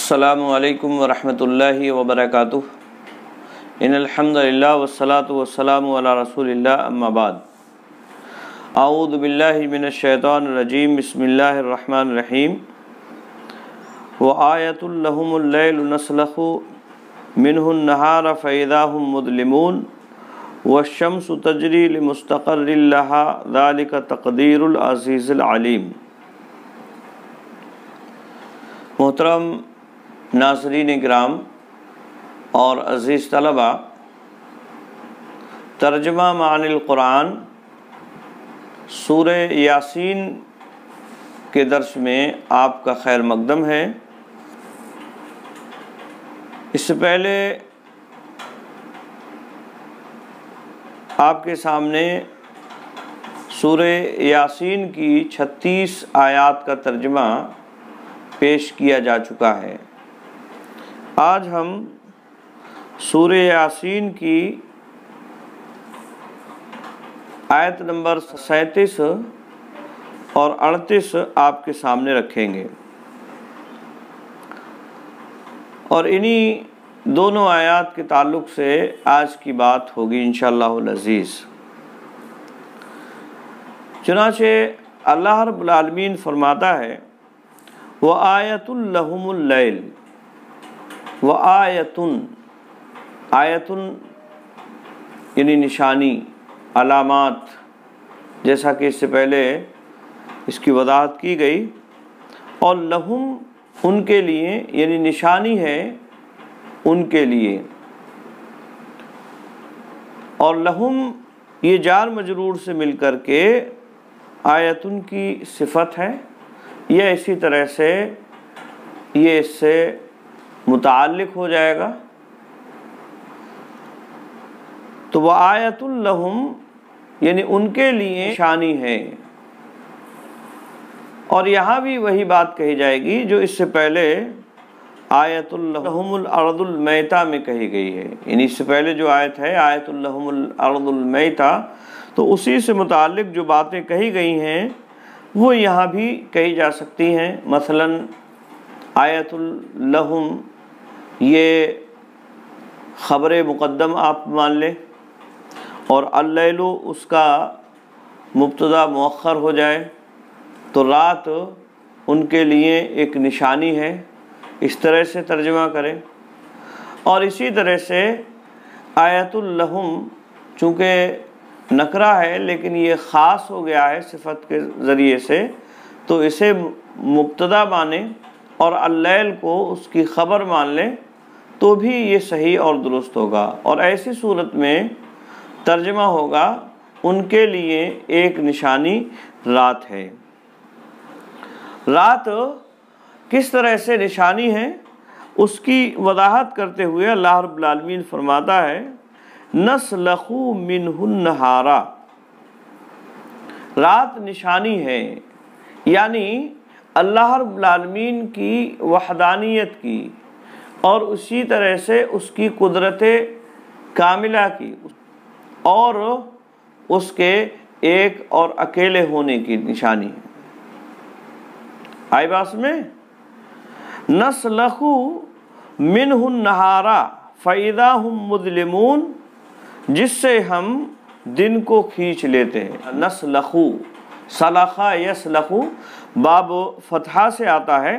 السلام علیکم ورحمۃ اللہ وبرکاتہ۔ ان الحمدللہ والصلاۃ والسلام علی رسول اللہ، اما بعد۔ اعوذ باللہ من الشیطان الرجیم، بسم اللہ الرحمن الرحیم۔ وآیۃ لہم اللیل نسلخ منہ النہار فإذا هم مظلمون والشمس تجری لمستقر لها ذلک تقدیر العزیز العلیم۔ محترم ناظرین کرام اور عزیز طلبہ، ترجمہ معانی القرآن سورہ یاسین کے درس میں آپ کا خیر مقدم ہے۔ اس سے پہلے آپ کے سامنے سورہ یاسین کی 36 آیات کا ترجمہ پیش کیا جا چکا ہے۔ آج ہم سورہ یاسین کی آیت نمبر 37 اور 38 آپ کے سامنے رکھیں گے، اور انہی دونوں آیات کے تعلق سے آج کی بات ہوگی انشاءاللہ العزیز۔ چنانچہ اللہ رب العالمین فرماتا ہے وَآیَةٌ لَهُمُ اللَّيْلُ، آیتن یعنی نشانی، علامات، جیسا کہ اس سے پہلے اس کی وضاحت کی گئی، اور لہم ان کے لیے، یعنی نشانی ہے ان کے لیے، اور لہم یہ جار مجرور سے مل کر کے آیتن کی صفت ہے، یا اسی طرح سے یہ اس سے متعلق ہو جائے گا۔ تو وآیۃ لہم یعنی ان کے لیے نشانی ہے، اور یہاں بھی وہی بات کہی جائے گی جو اس سے پہلے آیۃ لہم الارض المیتہ میں کہی گئی ہے، یعنی اس سے پہلے جو آیت ہے آیۃ لہم الارض المیتہ، تو اسی سے متعلق جو باتیں کہی گئی ہیں وہ یہاں بھی کہی جا سکتی ہیں۔ مثلا آیۃ لہم یہ خبر مقدم آپ مان لیں، اور اللیل اس کا مبتدا مؤخر ہو جائے، تو رات ان کے لیے ایک نشانی ہے، اس طرح سے ترجمہ کریں۔ اور اسی طرح سے آیۃ لہم چونکہ نکرہ ہے لیکن یہ خاص ہو گیا ہے صفت کے ذریعے سے، تو اسے مبتدا مانیں اور اللیل کو اس کی خبر مان لیں تو بھی یہ صحیح اور درست ہوگا، اور ایسی صورت میں ترجمہ ہوگا ان کے لیے ایک نشانی رات ہے۔ رات کس طرح سے نشانی ہے اس کی وضاحت کرتے ہوئے اللہ رب العالمین فرماتا ہے نَسْلَخُ مِنْهُ النَّهَارَ، رات نشانی ہے، یعنی اللہ رب العالمین کی وحدانیت کی اور اسی طرح سے اس کی قدرت کاملہ کی اور اس کے ایک اور اکیلے ہونے کی نشانی ہے۔ آئی بات میں نَسْلَخُ مِنْهُ النَّهَارَ فَإِذَا هُمْ مُظْلِمُونَ، جس سے ہم دن کو کھینچ لیتے ہیں۔ نَسْلَخُ، سلخا یسلخو، باب فتحہ سے آتا ہے،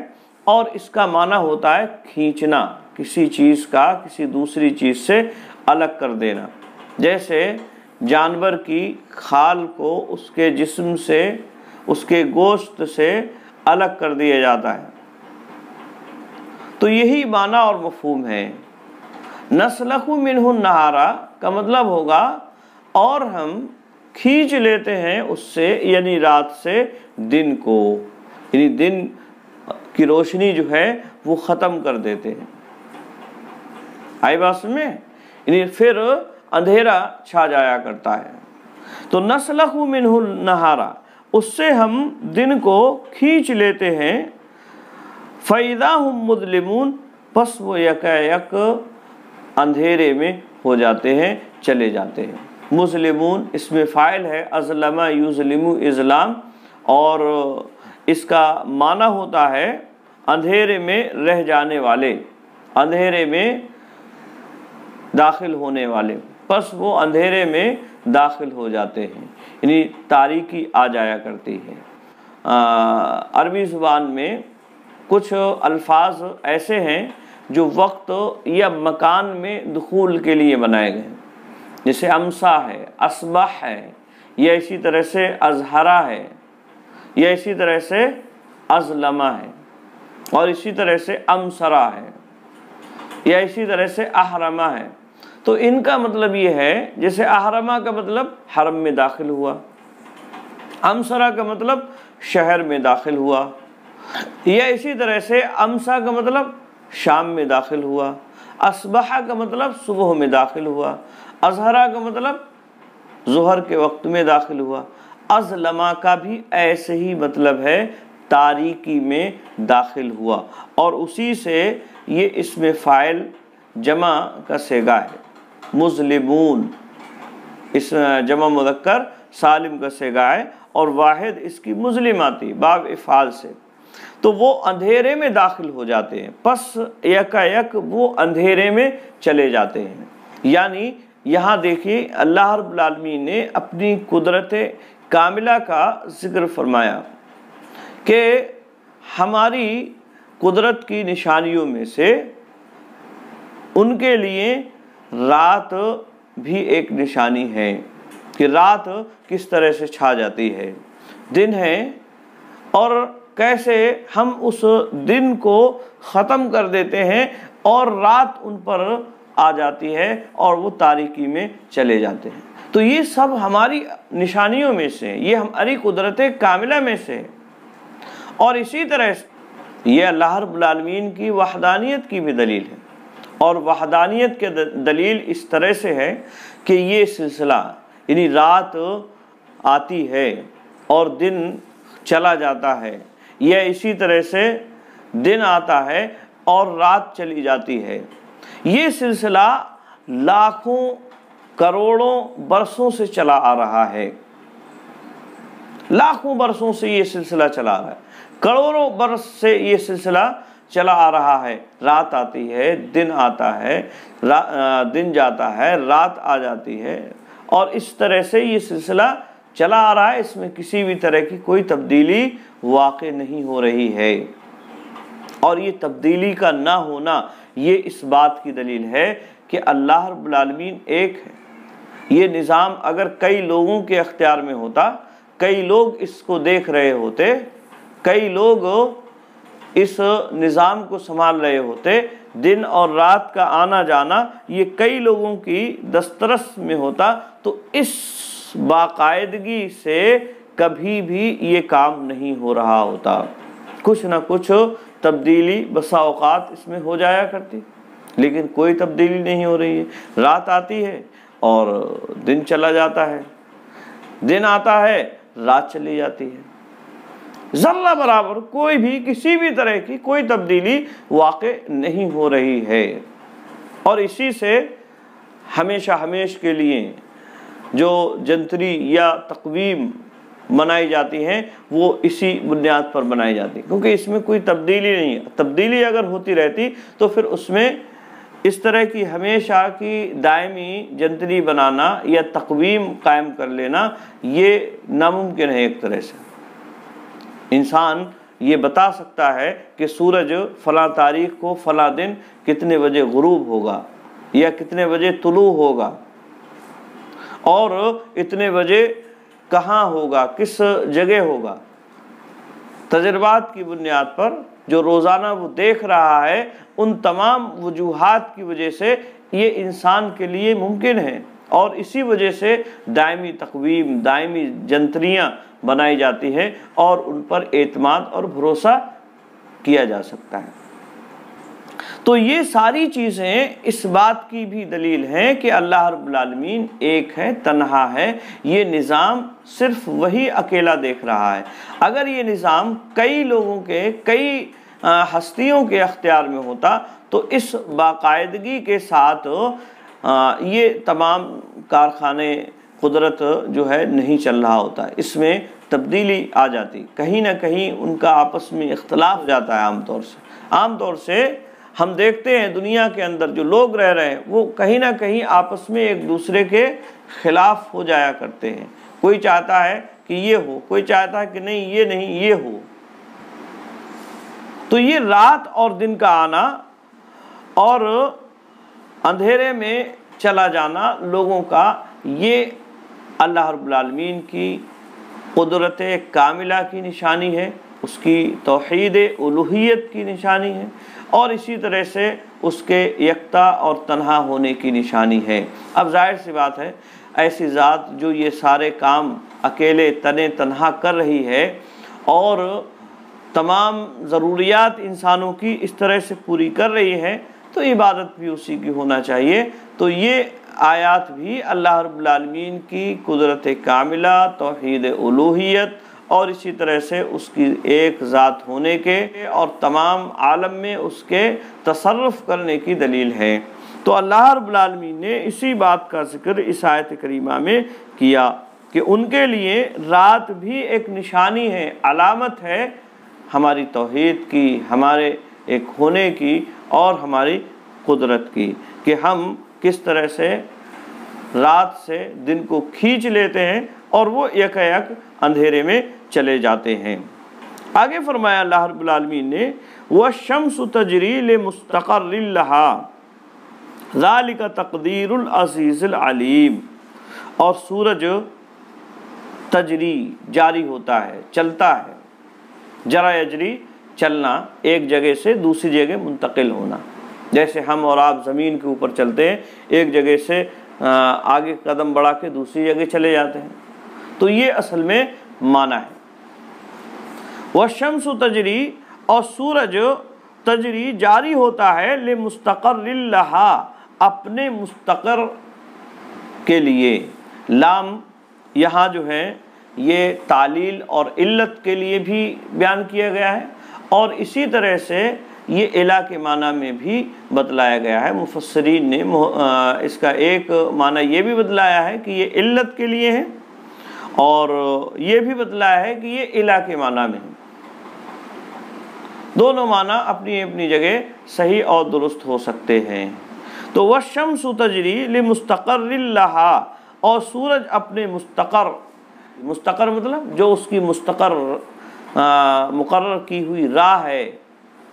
اور اس کا معنی ہوتا ہے کھینچنا، کسی چیز کا کسی دوسری چیز سے الگ کر دینا۔ جیسے جانور کی کھال کو اس کے جسم سے، اس کے گوشت سے الگ کر دیا جاتا ہے، تو یہی معنی اور مفہوم ہے۔ نَسْلَخُ مِنْهُ النَّهَارَ کا مطلب ہوگا اور ہم کھینچ لیتے ہیں اس سے، یعنی رات سے دن کو، یعنی دن کی روشنی جو ہے وہ ختم کر دیتے ہیں۔ آئی بات میں، یعنی پھر اندھیرا چھا جایا کرتا ہے۔ تو نَسْلَخُ مِنْهُ النَّهَارَ، اس سے ہم دن کو کھینچ لیتے ہیں، فَإِذَا هُمْ مُظْلِمُونَ، پس وہ یکایک اندھیرے میں ہو جاتے ہیں، چلے جاتے ہیں۔ مظلمون اس میں فاعل ہے، ازلم یظلم اظلام، اور اس کا معنی ہوتا ہے اندھیرے میں رہ جانے والے، اندھیرے میں داخل ہونے والے، پس وہ اندھیرے میں داخل ہو جاتے ہیں، یعنی تاریکی آ جایا کرتی ہے۔ عربی زبان میں کچھ الفاظ ایسے ہیں جو وقت یا مکان میں دخول کے لیے بنائے گئے ہیں، جیسے امسا ہے، اصبح ہے، یا اسی طرح سے ازہرا ہے، یا اسی طرح سے ازلمہ ہے، اور اسی طرح سے امسرا ہے، یا اسی طرح سے احرمہ ہے۔ تو ان کا مطلب یہ ہے، جیسے احرمہ کا مطلب حرم میں داخل ہوا، امسرا کا مطلب شہر میں داخل ہوا، یا اسی طرح سے امسا کا مطلب شام میں داخل ہوا، اصبح کا مطلب صبح میں داخل ہوا، ازہرا کا مطلب ظہر کے وقت میں داخل ہوا، ازلمہ کا بھی ایسے ہی مطلب ہے، تاریکی میں داخل ہوا، اور اسی سے یہ اسم فاعل جمع کا صیغہ ہے، مظلمون اس جمع مذکر سالم کا صیغہ ہے، اور واحد اس کی مظلم آتی باب افعال سے، تو وہ اندھیرے میں داخل ہو جاتے ہیں، پس یکا وہ اندھیرے میں چلے جاتے ہیں۔ یعنی یہاں دیکھیے اللہ رب العالمین نے اپنی قدرت کاملہ کا ذکر فرمایا کہ ہماری قدرت کی نشانیوں میں سے ان کے لیے رات بھی ایک نشانی ہے کہ رات کس طرح سے چھا جاتی ہے، دن ہے، اور کیسے ہم اس دن کو ختم کر دیتے ہیں اور رات ان پر آ جاتی ہے اور وہ تاریکی میں چلے جاتے ہیں۔ تو یہ سب ہماری نشانیوں میں سے، یہ ہماری قدرت کاملہ میں سے، اور اسی طرح یہ اللہ رب العالمین کی وحدانیت کی بھی دلیل ہے، اور وحدانیت کے دلیل اس طرح سے ہے کہ یہ سلسلہ، یعنی رات آتی ہے اور دن چلا جاتا ہے، یا اسی طرح سے دن آتا ہے اور رات چلی جاتی ہے، یہ سلسلہ لاکھوں کروڑوں برسوں سے چلا آ رہا ہے، لاکھوں برسوں سے یہ سلسلہ چلا آ رہا ہے، کروڑوں برس سے یہ سلسلہ چلا آ رہا ہے، رات آتی ہے، دن آتا ہے، دن جاتا ہے، رات آ جاتی ہے، اور اس طرح سے یہ سلسلہ چلا آ رہا ہے، اس میں کسی بھی طرح کی کوئی تبدیلی واقع نہیں ہو رہی ہے، اور یہ تبدیلی کا نہ ہونا یہ اس بات کی دلیل ہے کہ اللہ رب العالمین ایک ہے۔ یہ نظام اگر کئی لوگوں کے اختیار میں ہوتا، کئی لوگ اس کو دیکھ رہے ہوتے، کئی لوگ اس نظام کو سنبھال رہے ہوتے، دن اور رات کا آنا جانا یہ کئی لوگوں کی دسترس میں ہوتا، تو اس باقاعدگی سے کبھی بھی یہ کام نہیں ہو رہا ہوتا، کچھ نہ کچھ تبدیلی بسا اوقات اس میں ہو جایا کرتی، لیکن کوئی تبدیلی نہیں ہو رہی ہے، رات آتی ہے اور دن چلا جاتا ہے، دن آتا ہے، رات چلی جاتی ہے، ذرہ برابر کوئی بھی کسی بھی طرح کی کوئی تبدیلی واقع نہیں ہو رہی ہے، اور اسی سے ہمیشہ ہمیش کے لیے جو جنتری یا تقویم بنائی جاتی ہیں وہ اسی بنیاد پر بنائی جاتی ہیں، کیونکہ اس میں کوئی تبدیلی نہیں ہے، تبدیلی اگر ہوتی رہتی تو پھر اس میں اس طرح کی ہمیشہ کی دائمی جنتری بنانا یا تقویم قائم کر لینا یہ ناممکن ہے۔ ایک طرح سے انسان یہ بتا سکتا ہے کہ سورج فلاں تاریخ کو فلاں دن کتنے بجے غروب ہوگا یا کتنے بجے طلوع ہوگا، اور اتنے بجے کہاں ہوگا، کس جگہ ہوگا، تجربات کی بنیاد پر جو روزانہ وہ دیکھ رہا ہے، ان تمام وجوہات کی وجہ سے یہ انسان کے لیے ممکن ہے، اور اسی وجہ سے دائمی تقویم، دائمی جنتریاں بنائی جاتی ہیں اور ان پر اعتماد اور بھروسہ کیا جا سکتا ہے۔ تو یہ ساری چیزیں اس بات کی بھی دلیل ہیں کہ اللہ رب العالمین ایک ہے، تنہا ہے، یہ نظام صرف وہی اکیلا دیکھ رہا ہے۔ اگر یہ نظام کئی لوگوں کے، کئی ہستیوں کے اختیار میں ہوتا تو اس باقاعدگی کے ساتھ یہ تمام کارخانے قدرت جو ہے نہیں چل رہا ہوتا، اس میں تبدیلی آ جاتی، کہیں نہ کہیں ان کا آپس میں اختلاف ہو جاتا ہے۔ عام طور سے ہم دیکھتے ہیں دنیا کے اندر جو لوگ رہ رہے ہیں وہ کہیں نہ کہیں آپس میں ایک دوسرے کے خلاف ہو جایا کرتے ہیں۔ کوئی چاہتا ہے کہ یہ ہو، کوئی چاہتا ہے کہ نہیں یہ نہیں یہ ہو۔ تو یہ رات اور دن کا آنا اور اندھیرے میں چلا جانا لوگوں کا، یہ اللہ رب العالمین کی قدرت کاملہ کی نشانی ہے، اس کی توحید الوہیت کی نشانی ہے، اور اسی طرح سے اس کے یکتا اور تنہا ہونے کی نشانی ہے۔ اب ظاہر سی بات ہے، ایسی ذات جو یہ سارے کام اکیلے تنہا کر رہی ہے اور تمام ضروریات انسانوں کی اس طرح سے پوری کر رہی ہے، تو عبادت بھی اسی کی ہونا چاہیے۔ تو یہ آیات بھی اللہ رب العالمین کی قدرت کاملہ، توحید الوہیت اور اسی طرح سے اس کی ایک ذات ہونے کے اور تمام عالم میں اس کے تصرف کرنے کی دلیل ہے۔ تو اللہ رب العالمین نے اسی بات کا ذکر اس آیت کریمہ میں کیا کہ ان کے لیے رات بھی ایک نشانی ہے، علامت ہے ہماری توحید کی، ہمارے ایک ہونے کی اور ہماری قدرت کی، کہ ہم کس طرح سے رات سے دن کو کھینچ لیتے ہیں اور وہ یک اندھیرے میں چلے جاتے ہیں۔ آگے فرمایا اللہ رب العالمین نے وَالشَّمْسُ تَجْرِي لِمُسْتَقَرٍّ لَهَا ذَلِكَ تَقْدِيرُ الْعَزِيزِ الْعَلِيمِ، اور سورج تجری جاری ہوتا ہے، چلتا ہے، جرا یجری چلنا، ایک جگہ سے دوسری جگہ منتقل ہونا، جیسے ہم اور آپ زمین کے اوپر چلتے ہیں، ایک جگہ سے آگے قدم بڑھا کے دوسری جگہ چلے جاتے ہیں، تو یہ اصل میں معنی ہے۔ وَالشَّمْسُ تَجْرِي، اور سورج تجری جاری ہوتا ہے، لِمُسْتَقَرٍّ لَهَا، اپنے مستقر کے لیے۔ لام یہاں جو ہے یہ تعلیل اور علت کے لیے بھی بیان کیا گیا ہے، اور اسی طرح سے یہ الہ کے معنی میں بھی بتلایا گیا ہے۔ مفسرین نے اس کا ایک معنی یہ بھی بتلایا ہے کہ یہ علت کے لیے ہے، اور یہ بھی بتلایا ہے کہ یہ الہ کے معنی میں ہے۔ دونوں معنی اپنی اپنی جگہ صحیح اور درست ہو سکتے ہیں۔ تو وَالشَّمْسُ تَجْرِي لِمُسْتَقَرٍّ لَهَا، اور سورج اپنے مستقر مطلب جو اس کی مستقر مقرر کی ہوئی راہ ہے،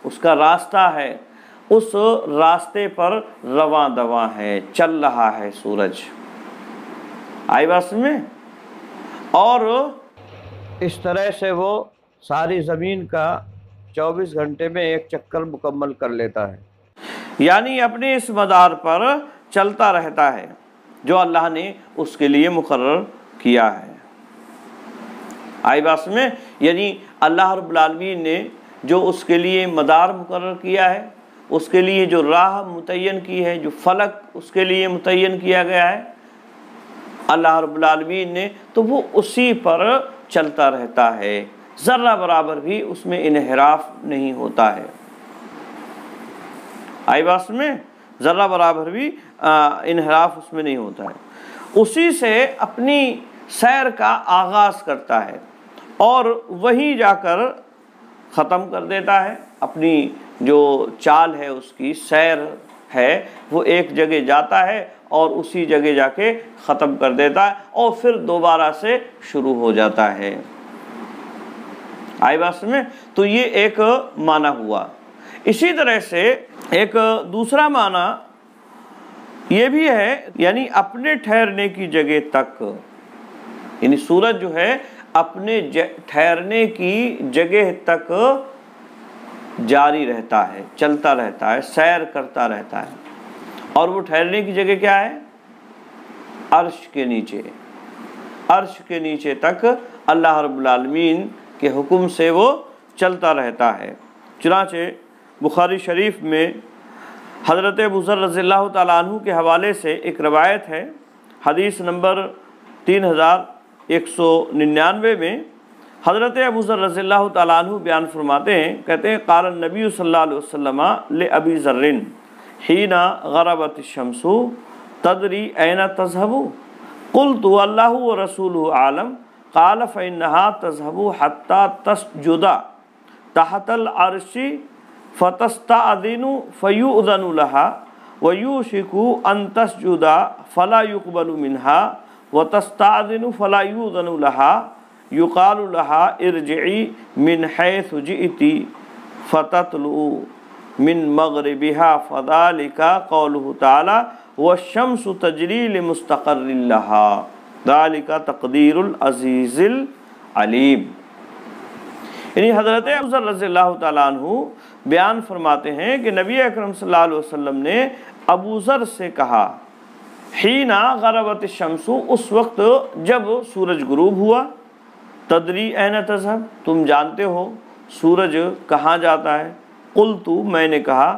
اس کا راستہ ہے، اس راستے پر رواں دواں ہے، چل رہا ہے سورج۔ آئی بات میں؟ اور اس طرح سے وہ ساری زمین کا 24 گھنٹے میں ایک چکر مکمل کر لیتا ہے، یعنی اپنے اس مدار پر چلتا رہتا ہے جو اللہ نے اس کے لیے مقرر کیا ہے۔ آئی بات میں؟ یعنی اللہ رب العالمین نے جو اس کے لیے مدار مقرر کیا ہے، اس کے لیے جو راہ متعین کی ہے، جو فلک اس کے لیے متعین کیا گیا ہے اللہ رب العالمین نے، تو وہ اسی پر چلتا رہتا ہے، ذرہ برابر بھی اس میں انحراف نہیں ہوتا ہے۔ آئی بات میں؟ ذرہ برابر بھی انحراف اس میں نہیں ہوتا ہے، اسی سے اپنی سیر کا آغاز کرتا ہے اور وہیں جا کر ختم کر دیتا ہے۔ اپنی جو چال ہے، اس کی سیر ہے، وہ ایک جگہ جاتا ہے اور اسی جگہ جا کے ختم کر دیتا ہے، اور پھر دوبارہ سے شروع ہو جاتا ہے۔ آئی بات میں؟ تو یہ ایک معنی ہوا۔ اسی طرح سے ایک دوسرا معنی یہ بھی ہے، یعنی اپنے ٹھہرنے کی جگہ تک، یعنی سورج جو ہے اپنے ٹھہرنے کی جگہ تک جاری رہتا ہے، چلتا رہتا ہے، سیر کرتا رہتا ہے، اور وہ ٹھہرنے کی جگہ کیا ہے؟ عرش کے نیچے۔ عرش کے نیچے تک اللہ رب العالمین کے حکم سے وہ چلتا رہتا ہے۔ چنانچہ بخاری شریف میں حضرت ابو ذر رضی اللہ تعالیٰ عنہ کے حوالے سے ایک روایت ہے، حدیث نمبر 3199 میں حضرت ابو ذر رضی اللہ تعالیٰ عنہ بیان فرماتے ہیں، کہتے ہیں قال النبی صلی اللہ علیہ وسلم لأبی ذر حین غربت الشمس تدری این تذهب قلت اللہ ورسولہ عالم قال فإنها تذهب حتى تسجد تحت العرش فتستأذن فيؤذن لها ويوشك أن تسجد فلا يقبل منها وتستأذن فلا يؤذن لها يقال لها ارجعي من حيث جئت فتطلع من مغربها فذلك قوله تعالى والشمس تجري لمستقر لها ذلك تقدیر العزیز العلیم۔ یعنی حضرت ابوذر رضی اللہ تعالیٰ عنہ بیان فرماتے ہیں کہ نبی اکرم صلی اللہ علیہ وسلم نے ابوذر سے کہا حین غربت الشمس، اس وقت جب سورج غروب ہوا، تدری این تذهب، تم جانتے ہو سورج کہاں جاتا ہے، قلت، میں نے کہا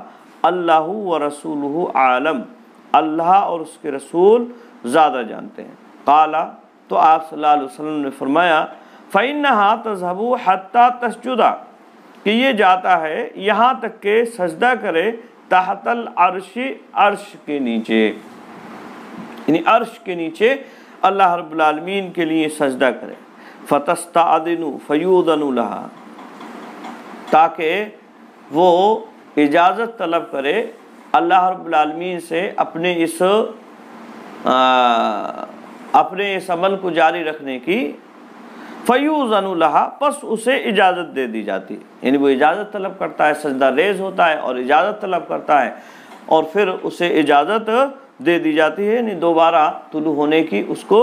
اللہ ورسولہ عالم، اللہ اور اس کے رسول زیادہ جانتے ہیں۔ قال، تو آپ صلی اللہ علیہ وسلم نے فرمایا فإنها تذهب حتى تسجد، کہ یہ جاتا ہے یہاں تک کہ سجدہ کرے تحت العرش، عرش کے نیچے، یعنی عرش کے نیچے اللہ رب العالمین کے لیے سجدہ کرے، فتستأذن فیؤذن لها، تاکہ وہ اجازت طلب کرے اللہ رب العالمین سے اپنے اس عمل کو جاری رکھنے کی، فیؤذن لها، پس اسے اجازت دے دی جاتی ہے، یعنی وہ اجازت طلب کرتا ہے، سجدہ ریز ہوتا ہے اور اجازت طلب کرتا ہے، اور پھر اسے اجازت دے دی جاتی ہے، یعنی دوبارہ طلوع ہونے کی اس کو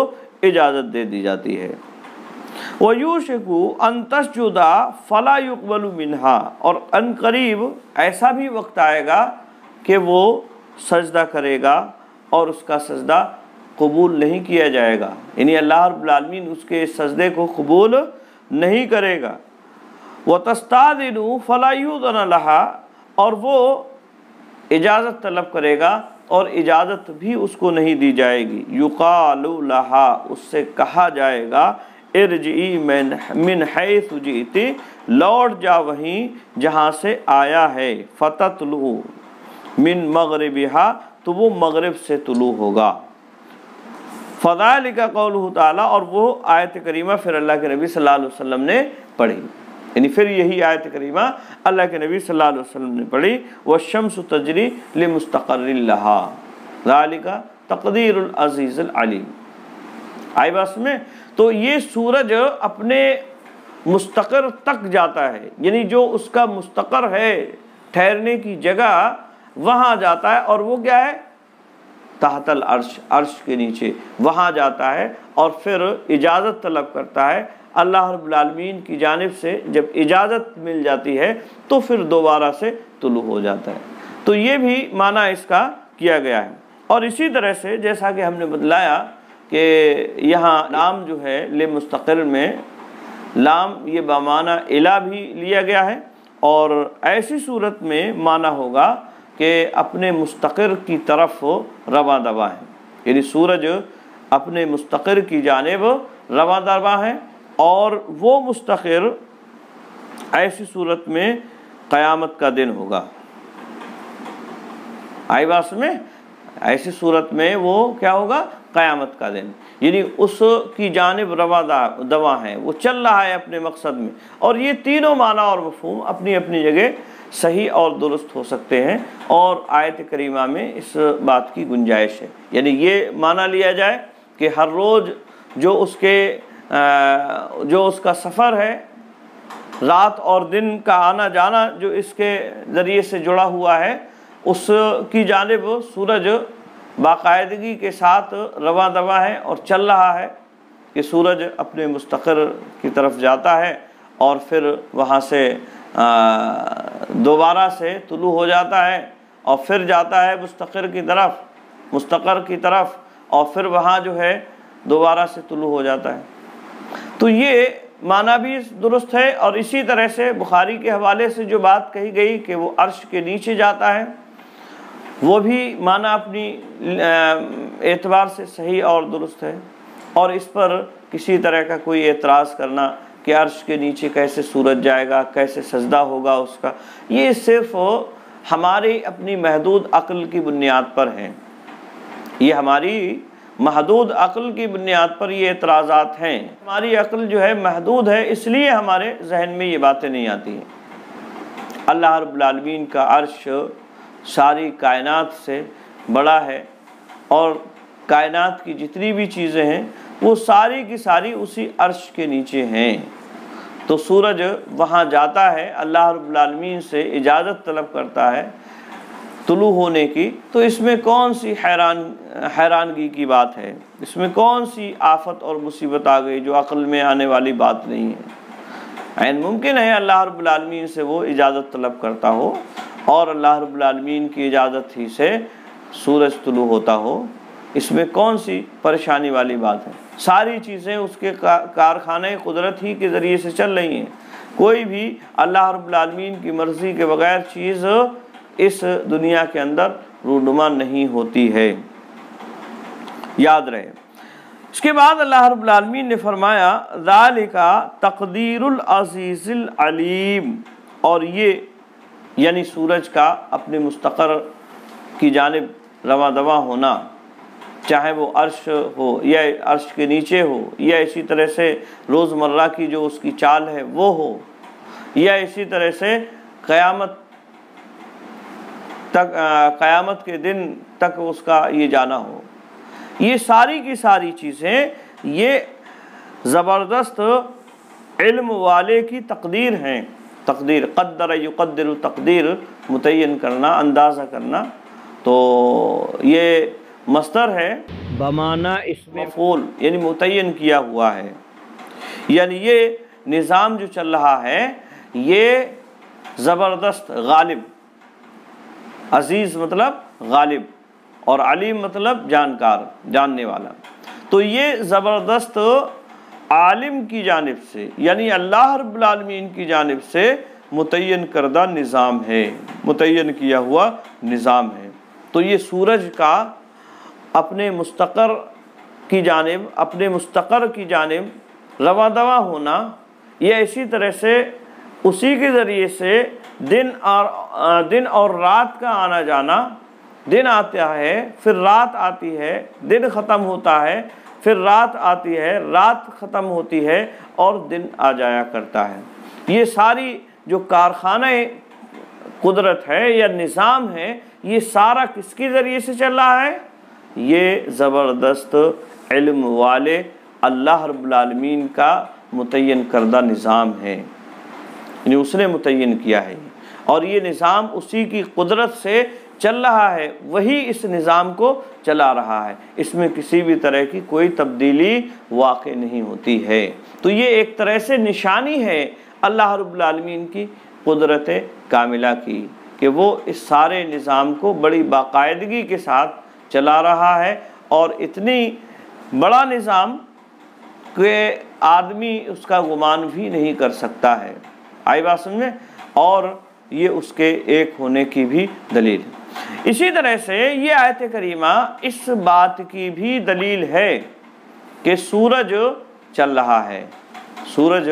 اجازت دے دی جاتی ہے۔ وَيُوشِكُ أَن تَسْجُدَ فَلَا يُقْبَلُ مِنْهَا، اور ان قریب ایسا بھی وقت آئے گا کہ وہ سجدہ کرے گا اور اس کا سجدہ قبول نہیں کیا جائے گا، یعنی اللہ رب العالمین اس کے سجدے کو قبول نہیں کرے گا۔ وَتَسْتَأْذِنُ فَلَا يُؤْذَنَ لَهَا، اور وہ اجازت طلب کرے گا اور اجازت بھی اس کو نہیں دی جائے گی۔ يُقَالُ لَهَا، اس سے کہا جائے گا ارجعی من حیث جئت، لوٹ جا وہیں جہاں سے آیا ہے، فتطلع من مغربها، تو وہ مغرب سے طلوع ہوگا۔ فذلک قولہ تعالیٰ، اور وہ آیت کریمہ پھر اللہ کے نبی صلی اللہ علیہ وسلم نے پڑھی، یعنی پھر یہی آیت کریمہ اللہ کے نبی صلی اللہ علیہ وسلم نے پڑھی، والشمس تجری لمستقر لها ذلک تقدیر العزیز العلیم۔ آئی بات میں؟ تو یہ سورج اپنے مستقر تک جاتا ہے، یعنی جو اس کا مستقر ہے، ٹھہرنے کی جگہ، وہاں جاتا ہے، اور وہ کیا ہے؟ تحت العرش، عرش کے نیچے وہاں جاتا ہے، اور پھر اجازت طلب کرتا ہے اللہ رب العالمین کی جانب سے۔ جب اجازت مل جاتی ہے تو پھر دوبارہ سے طلوع ہو جاتا ہے۔ تو یہ بھی معنی اس کا کیا گیا ہے۔ اور اسی طرح سے جیسا کہ ہم نے بتلایا کہ یہاں لام جو ہے لمستقر میں، لام یہ بمعنی الا بھی لیا گیا ہے، اور ایسی صورت میں معنی ہوگا کہ اپنے مستقر کی طرف رواں دواں ہے، یعنی سورج اپنے مستقر کی جانب رواں دواں ہے، اور وہ مستقر ایسی صورت میں قیامت کا دن ہوگا۔ آئی بات میں؟ ایسی صورت میں وہ کیا ہوگا؟ قیامت کا دن، یعنی اس کی جانب رواں دواں ہے، وہ چل رہا ہے اپنے مقصد میں۔ اور یہ تینوں معنی اور مفہوم اپنی اپنی جگہ صحیح اور درست ہو سکتے ہیں، اور آیت کریمہ میں اس بات کی گنجائش ہے، یعنی یہ معنی لیا جائے کہ ہر روز جو اس کا سفر ہے، رات اور دن کا آنا جانا جو اس کے ذریعے سے جڑا ہوا ہے، اس کی جانب سورج باقاعدگی کے ساتھ رواں دواں ہے اور چل رہا ہے، کہ سورج اپنے مستقر کی طرف جاتا ہے اور پھر وہاں سے دوبارہ سے طلوع ہو جاتا ہے، اور پھر جاتا ہے مستقر کی طرف، اور پھر وہاں جو ہے دوبارہ سے طلوع ہو جاتا ہے۔ تو یہ معنی بھی درست ہے، اور اسی طرح سے بخاری کے حوالے سے جو بات کہی گئی کہ وہ عرش کے نیچے جاتا ہے، وہ بھی معنی اپنی اعتبار سے صحیح اور درست ہے، اور اس پر کسی طرح کا کوئی اعتراض کرنا کہ عرش کے نیچے کیسے سورج جائے گا، کیسے سجدہ ہوگا اس کا، یہ صرف ہماری اپنی محدود عقل کی بنیاد پر ہے، یہ ہماری محدود عقل کی بنیاد پر یہ اعتراضات ہیں۔ ہماری عقل جو ہے محدود ہے، اس لیے ہمارے ذہن میں یہ باتیں نہیں آتی ہیں۔ اللہ رب العالمین کا عرش ساری کائنات سے بڑا ہے، اور کائنات کی جتنی بھی چیزیں ہیں وہ ساری کی ساری اسی عرش کے نیچے ہیں۔ تو سورج وہاں جاتا ہے، اللہ رب العالمین سے اجازت طلب کرتا ہے طلوع ہونے کی، تو اس میں کون سی حیرانگی کی بات ہے؟ اس میں کون سی آفت اور مصیبت آ گئی جو عقل میں آنے والی بات نہیں ہے؟ عین ممکن ہے اللہ رب العالمین سے وہ اجازت طلب کرتا ہو اور اللہ رب العالمین کی اجازت ہی سے سورج طلوع ہوتا ہو، اس میں کون سی پریشانی والی بات ہے؟ ساری چیزیں اس کے کارخانہ قدرت ہی کے ذریعے سے چل رہی ہیں۔ کوئی بھی اللہ رب العالمین کی مرضی کے بغیر چیز اس دنیا کے اندر رونما نہیں ہوتی ہے، یاد رہے۔ اس کے بعد اللہ رب العالمین نے فرمایا ذالک تقدیر العزیز العلیم، اور یہ یعنی سورج کا اپنے مستقر کی جانب رواں دواں ہونا، چاہے وہ عرش ہو یا عرش کے نیچے ہو، یا اسی طرح سے روزمرہ کی جو اس کی چال ہے وہ ہو، یا اسی طرح سے قیامت کے دن تک اس کا یہ جانا ہو، یہ ساری کی ساری چیزیں یہ زبردست علم والے کی تقدیر ہیں۔ تقدیر قدر یقدر، تقدیر متعین کرنا، اندازہ کرنا، تو یہ مصدر ہے بمعنی اسم مفعول، یعنی متعین کیا ہوا ہے۔ یعنی یہ نظام جو چل رہا ہے یہ زبردست، غالب، عزیز مطلب غالب، اور علیم مطلب جانکار، جاننے والا۔ تو یہ زبردست عالم کی جانب سے، یعنی اللہ رب العالمین کی جانب سے متعین کردہ نظام ہے، متعین کیا ہوا نظام ہے۔ تو یہ سورج کا اپنے مستقر کی جانب رواں دواں ہونا، یا اسی طرح سے اسی کے ذریعے سے دن اور رات کا آنا جانا، دن آتا ہے پھر رات آتی ہے، دن ختم ہوتا ہے پھر رات آتی ہے، رات ختم ہوتی ہے اور دن آ جایا کرتا ہے۔ یہ ساری جو کارخانہ قدرت ہے یا نظام ہے، یہ سارا کس کے ذریعے سے چل رہا ہے؟ یہ زبردست علم والے اللہ رب العالمین کا متعین کردہ نظام ہے، یعنی اس نے متعین کیا ہے، اور یہ نظام اسی کی قدرت سے چل رہا ہے، وہی اس نظام کو چلا رہا ہے، اس میں کسی بھی طرح کی کوئی تبدیلی واقع نہیں ہوتی ہے۔ تو یہ ایک طرح سے نشانی ہے اللہ رب العالمین کی قدرت کاملہ کی، کہ وہ اس سارے نظام کو بڑی باقاعدگی کے ساتھ چلا رہا ہے، اور اتنی بڑا نظام کہ آدمی اس کا گمان بھی نہیں کر سکتا ہے۔ آئی بات سمجھے؟ اور یہ اس کے ایک ہونے کی بھی دلیل ہے۔ اسی طرح سے یہ آیت کریمہ اس بات کی بھی دلیل ہے کہ سورج چل رہا ہے، سورج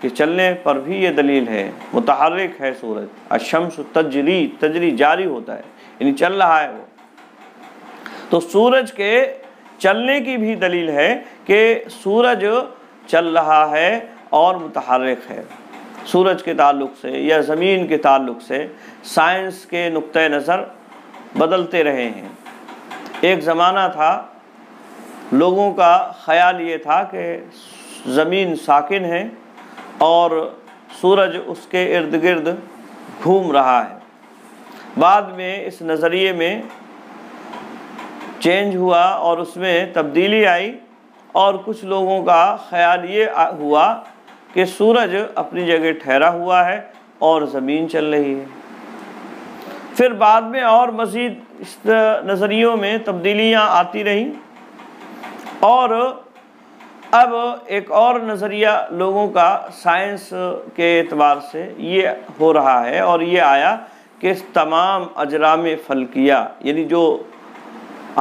کے چلنے پر بھی یہ دلیل ہے، متحرک ہے سورج، الشمس تجری جاری ہوتا ہے، یعنی چل رہا ہے وہ۔ تو سورج کے چلنے کی بھی دلیل ہے کہ سورج چل رہا ہے اور متحرک ہے۔ سورج کے تعلق سے یا زمین کے تعلق سے سائنس کے نقطۂ نظر بدلتے رہے ہیں۔ ایک زمانہ تھا لوگوں کا خیال یہ تھا کہ زمین ساکن ہے اور سورج اس کے ارد گرد گھوم رہا ہے۔ بعد میں اس نظریے میں چینج ہوا اور اس میں تبدیلی آئی، اور کچھ لوگوں کا خیال یہ ہوا کہ سورج اپنی جگہ ٹھہرا ہوا ہے اور زمین چل رہی ہے۔ پھر بعد میں اور مزید اس نظریوں میں تبدیلیاں آتی رہیں، اور اب ایک اور نظریہ لوگوں کا سائنس کے اعتبار سے یہ ہو رہا ہے، اور یہ آیا کہ تمام اجرام فلکیہ، یعنی جو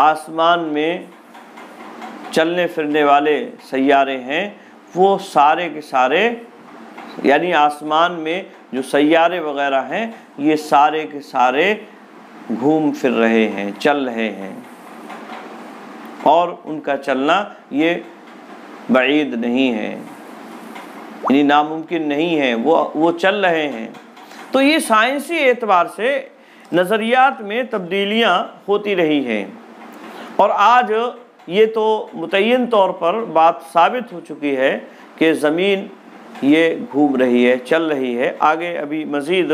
آسمان میں چلنے پھرنے والے سیارے ہیں، وہ سارے کے سارے، یعنی آسمان میں جو سیارے وغیرہ ہیں، یہ سارے کے سارے گھوم پھر رہے ہیں، چل رہے ہیں۔ اور ان کا چلنا یہ بعید نہیں ہے، یعنی ناممکن نہیں ہے، وہ چل رہے ہیں۔ تو یہ سائنسی اعتبار سے نظریات میں تبدیلیاں ہوتی رہی ہیں، اور آج یہ تو متعین طور پر بات ثابت ہو چکی ہے کہ زمین یہ گھوم رہی ہے، چل رہی ہے۔ آگے ابھی مزید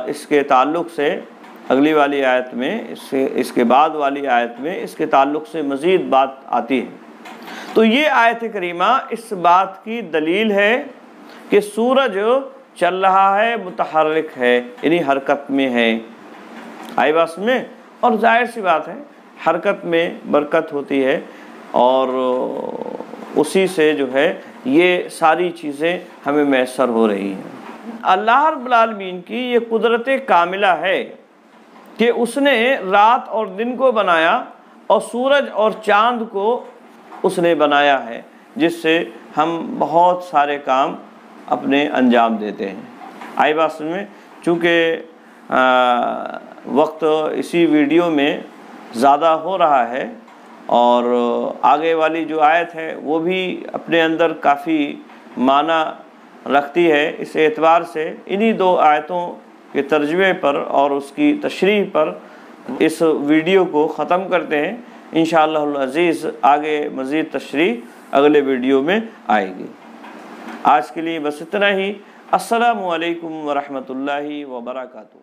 اس کے تعلق سے اگلی والی آیت میں، اس کے بعد والی آیت میں اس کے تعلق سے مزید بات آتی ہے۔ تو یہ آیت کریمہ اس بات کی دلیل ہے کہ سورج چل رہا ہے، متحرک ہے، یعنی حرکت میں ہے۔ آئی بات میں؟ اور ظاہر سی بات ہے حرکت میں برکت ہوتی ہے، اور اسی سے جو ہے یہ ساری چیزیں ہمیں میسر ہو رہی ہیں۔ اللہ رب العالمین کی یہ قدرت کاملہ ہے کہ اس نے رات اور دن کو بنایا، اور سورج اور چاند کو اس نے بنایا ہے، جس سے ہم بہت سارے کام اپنے انجام دیتے ہیں۔ آئی بات میں؟ چونکہ وقت اسی ویڈیو میں زیادہ ہو رہا ہے، اور آگے والی جو آیت ہے وہ بھی اپنے اندر کافی معنی رکھتی ہے، اس اعتبار سے انہی دو آیتوں کے ترجمے پر اور اس کی تشریح پر اس ویڈیو کو ختم کرتے ہیں۔ انشاءاللہ العزیز آگے مزید تشریح اگلے ویڈیو میں آئے گی۔ آج کے لیے بس اتنا ہی۔ السلام علیکم ورحمۃ اللہ وبرکاتہ۔